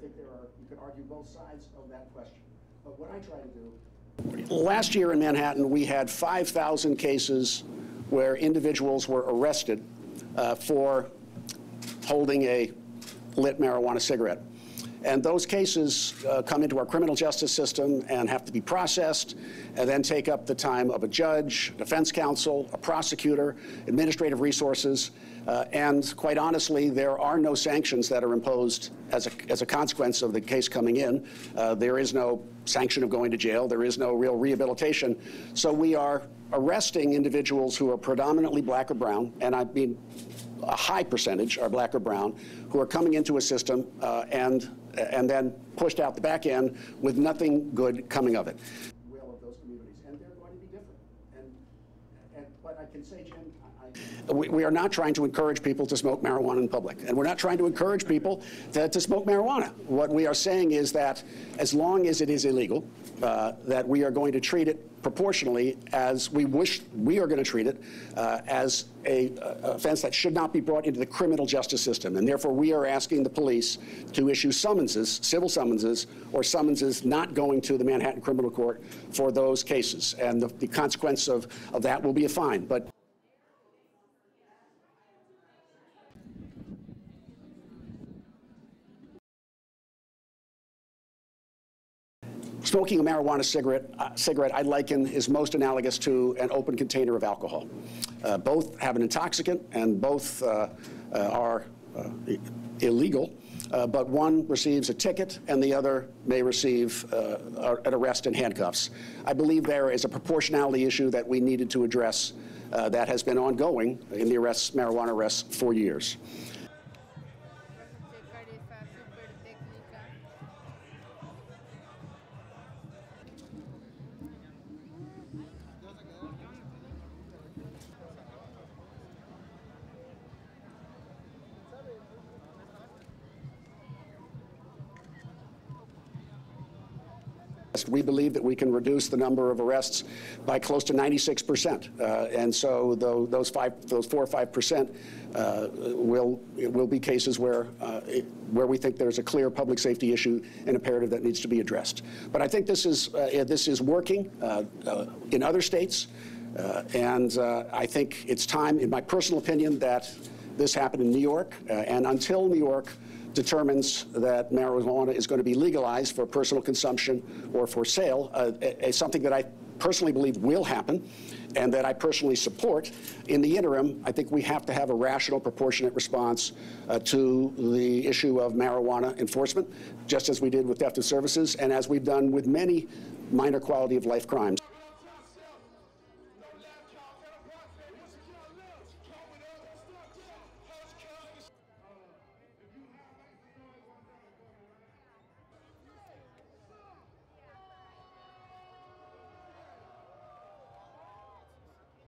think you could argue both sides of that question. But what I try to do. Last year in Manhattan, we had 5,000 cases where individuals were arrested for holding a lit marijuana cigarette. And those cases come into our criminal justice system and have to be processed and then take up the time of a judge, defense counsel, a prosecutor, administrative resources. And quite honestly, there are no sanctions that are imposed as a consequence of the case coming in. There is no sanction of going to jail. There is no real rehabilitation. So we are arresting individuals who are predominantly black or brown, and I mean a high percentage are black or brown, who are coming into a system and then pushed out the back end with nothing good coming of it. Will of those communities, and they're going to be different. But I can say, Jim, we are not trying to encourage people to smoke marijuana in public, and we're not trying to encourage people to smoke marijuana. What we are saying is that as long as it is illegal, that we are going to treat it proportionally as we wish we are going to treat it, as a offense that should not be brought into the criminal justice system. And therefore, we are asking the police to issue summonses, civil summonses, or summonses not going to the Manhattan Criminal Court for those cases. And the consequence of that will be a fine. But smoking a marijuana cigarette, I liken, is most analogous to an open container of alcohol. Both have an intoxicant, and both are illegal, but one receives a ticket and the other may receive an arrest and handcuffs. I believe there is a proportionality issue that we needed to address that has been ongoing in the marijuana arrests for years. We believe that we can reduce the number of arrests by close to 96%, and so those 4 or 5% will be cases where we think there's a clear public safety issue and imperative that needs to be addressed. But I think this is working in other states, and I think it's time, in my personal opinion, that this happened in New York, and until New York determines that marijuana is going to be legalized for personal consumption or for sale, something that I personally believe will happen and that I personally support. In the interim, I think we have to have a rational, proportionate response to the issue of marijuana enforcement, just as we did with theft of services and as we've done with many minor quality of life crimes.